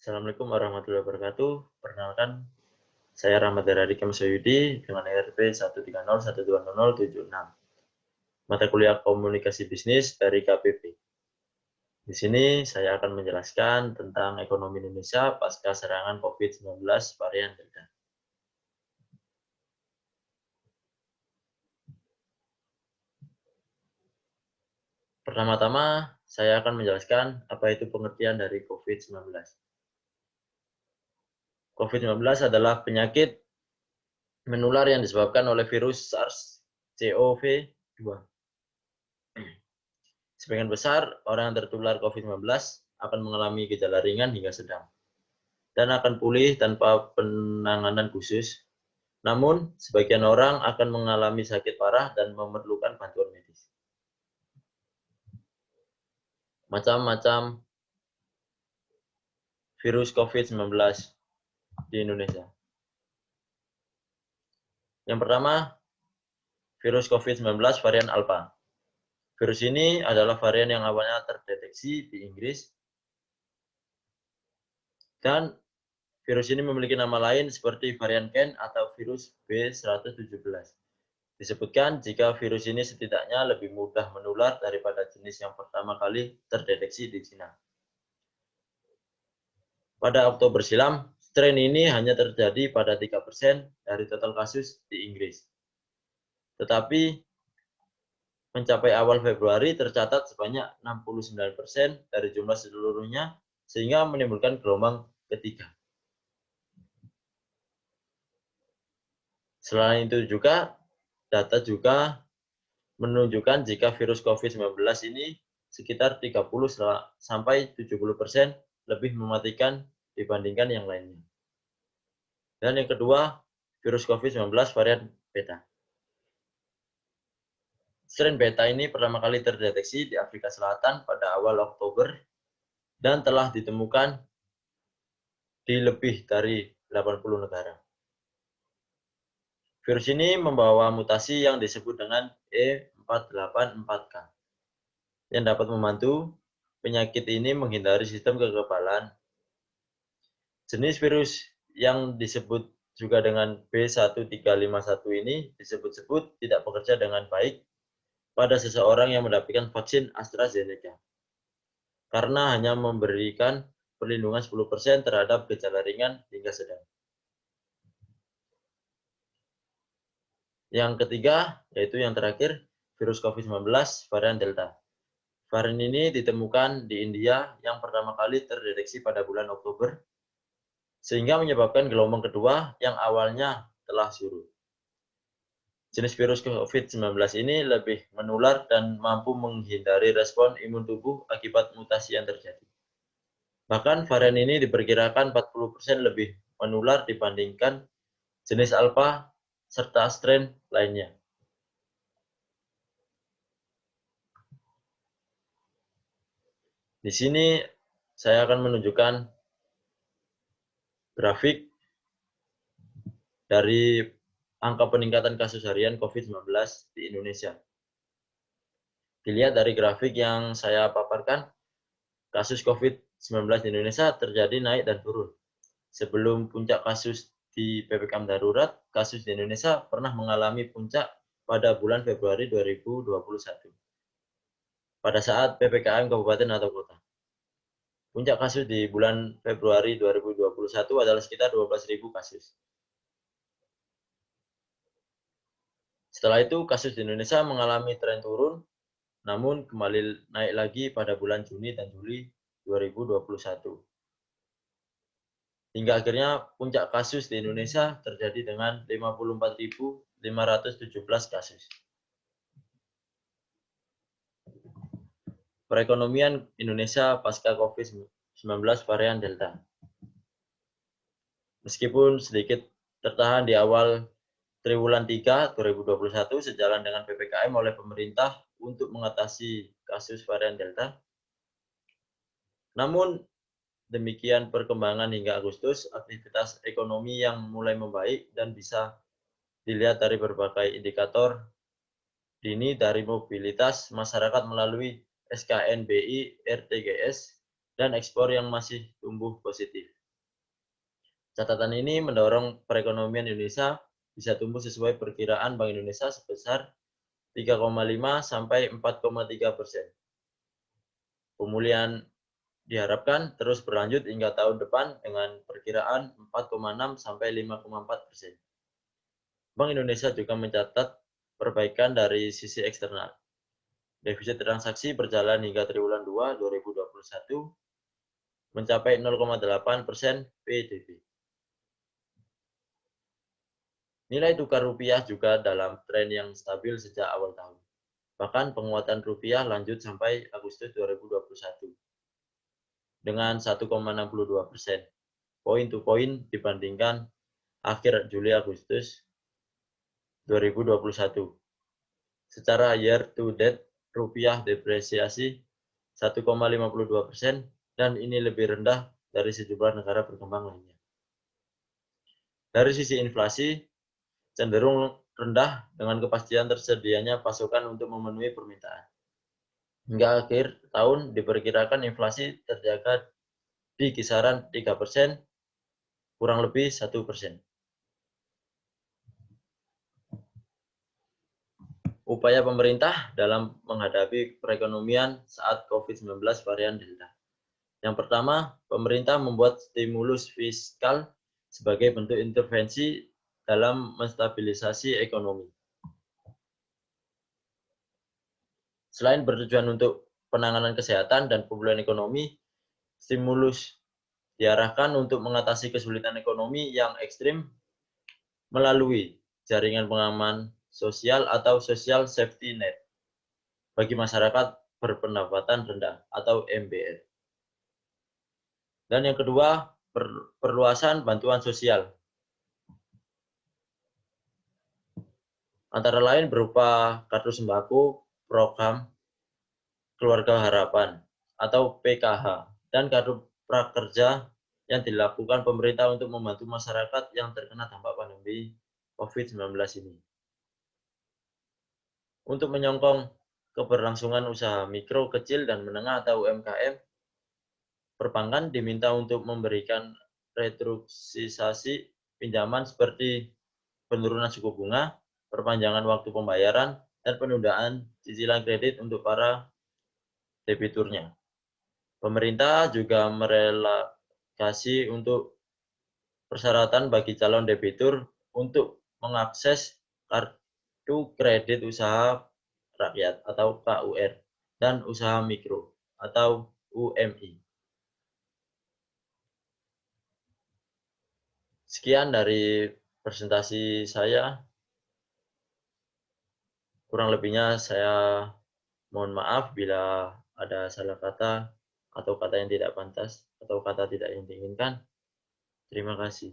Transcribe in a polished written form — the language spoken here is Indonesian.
Assalamualaikum warahmatullahi wabarakatuh. Perkenalkan, saya Rahmat Daradi Kemsoyudi dengan RP 130120076. Mata kuliah Komunikasi Bisnis dari KPP. Di sini saya akan menjelaskan tentang ekonomi Indonesia pasca serangan COVID-19 varian Delta. Pertama-tama, saya akan menjelaskan apa itu pengertian dari COVID-19. COVID-19 adalah penyakit menular yang disebabkan oleh virus SARS-CoV-2. Sebagian besar orang yang tertular COVID-19 akan mengalami gejala ringan hingga sedang dan akan pulih tanpa penanganan khusus. Namun, sebagian orang akan mengalami sakit parah dan memerlukan bantuan medis. Macam-macam virus COVID-19 di Indonesia. Yang pertama, virus COVID-19 varian Alpha. Virus ini adalah varian yang awalnya terdeteksi di Inggris dan virus ini memiliki nama lain seperti varian Ken atau virus B117. Disebutkan jika virus ini setidaknya lebih mudah menular daripada jenis yang pertama kali terdeteksi di Cina. Pada Oktober silam, strain ini hanya terjadi pada 3% dari total kasus di Inggris. Tetapi mencapai awal Februari tercatat sebanyak 69% dari jumlah seluruhnya sehingga menimbulkan gelombang ketiga. Selain itu juga, data juga menunjukkan jika virus COVID-19 ini sekitar 30-70% lebih mematikan dibandingkan yang lainnya. Dan yang kedua, virus COVID-19 varian Beta. Strain Beta ini pertama kali terdeteksi di Afrika Selatan pada awal Oktober dan telah ditemukan di lebih dari 80 negara. Virus ini membawa mutasi yang disebut dengan E484K yang dapat membantu penyakit ini menghindari sistem kekebalan. Jenis virus yang disebut juga dengan B1351 ini disebut-sebut tidak bekerja dengan baik pada seseorang yang mendapatkan vaksin AstraZeneca karena hanya memberikan perlindungan 10% terhadap gejala ringan hingga sedang. Yang ketiga, yaitu yang terakhir, virus COVID-19 varian Delta. Varian ini ditemukan di India yang pertama kali terdeteksi pada bulan Oktober, sehingga menyebabkan gelombang kedua yang awalnya telah surut. Jenis virus COVID-19 ini lebih menular dan mampu menghindari respon imun tubuh akibat mutasi yang terjadi. Bahkan varian ini diperkirakan 40% lebih menular dibandingkan jenis Alpha serta strain lainnya. Di sini saya akan menunjukkan grafik dari angka peningkatan kasus harian COVID-19 di Indonesia. Dilihat dari grafik yang saya paparkan, kasus COVID-19 di Indonesia terjadi naik dan turun. Sebelum puncak kasus di PPKM darurat, kasus di Indonesia pernah mengalami puncak pada bulan Februari 2021. Pada saat PPKM kabupaten atau kota. Puncak kasus di bulan Februari 2021 adalah sekitar 12.000 kasus. Setelah itu, kasus di Indonesia mengalami tren turun, namun kembali naik lagi pada bulan Juni dan Juli 2021. Hingga akhirnya puncak kasus di Indonesia terjadi dengan 54.517 kasus. Perekonomian Indonesia pasca COVID-19 varian Delta. Meskipun sedikit tertahan di awal triwulan 3 2021 sejalan dengan PPKM oleh pemerintah untuk mengatasi kasus varian Delta. Namun demikian perkembangan hingga Agustus, aktivitas ekonomi yang mulai membaik dan bisa dilihat dari berbagai indikator dini dari mobilitas masyarakat melalui SKNBI, RTGS, dan ekspor yang masih tumbuh positif. Catatan ini mendorong perekonomian Indonesia bisa tumbuh sesuai perkiraan Bank Indonesia sebesar 3,5 sampai 4,3%. Pemulihan diharapkan terus berlanjut hingga tahun depan dengan perkiraan 4,6 sampai 5,4%. Bank Indonesia juga mencatat perbaikan dari sisi eksternal. Defisit transaksi berjalan hingga triwulan 2 2021 mencapai 0,8% PDB. Nilai tukar rupiah juga dalam tren yang stabil sejak awal tahun. Bahkan penguatan rupiah lanjut sampai Agustus 2021 dengan 1,62% poin to poin dibandingkan akhir Juli-Agustus 2021. Secara year to date, rupiah depresiasi 1,52% dan ini lebih rendah dari sejumlah negara berkembang lainnya. Dari sisi inflasi, cenderung rendah dengan kepastian tersedianya pasokan untuk memenuhi permintaan. Hingga akhir tahun diperkirakan inflasi terjaga di kisaran 3%, kurang lebih 1%. Upaya pemerintah dalam menghadapi perekonomian saat COVID-19 varian Delta. Yang pertama, pemerintah membuat stimulus fiskal sebagai bentuk intervensi dalam menstabilisasi ekonomi. Selain bertujuan untuk penanganan kesehatan dan pemulihan ekonomi, stimulus diarahkan untuk mengatasi kesulitan ekonomi yang ekstrim melalui jaringan pengaman sosial atau social safety net bagi masyarakat berpendapatan rendah atau MBR. Dan yang kedua, perluasan bantuan sosial. Antara lain berupa kartu sembako, program Keluarga Harapan atau PKH, dan kartu prakerja yang dilakukan pemerintah untuk membantu masyarakat yang terkena dampak pandemi COVID-19 ini. Untuk menyokong keberlangsungan usaha mikro, kecil, dan menengah atau UMKM, perbankan diminta untuk memberikan restrukturisasi pinjaman seperti penurunan suku bunga, perpanjangan waktu pembayaran, dan penundaan cicilan kredit untuk para debiturnya. Pemerintah juga merelokasi untuk persyaratan bagi calon debitur untuk mengakses kartu kredit usaha rakyat atau KUR dan usaha mikro atau UMI. Sekian dari presentasi saya. Kurang lebihnya saya mohon maaf bila ada salah kata atau kata yang tidak pantas atau kata tidak yang diinginkan. Terima kasih.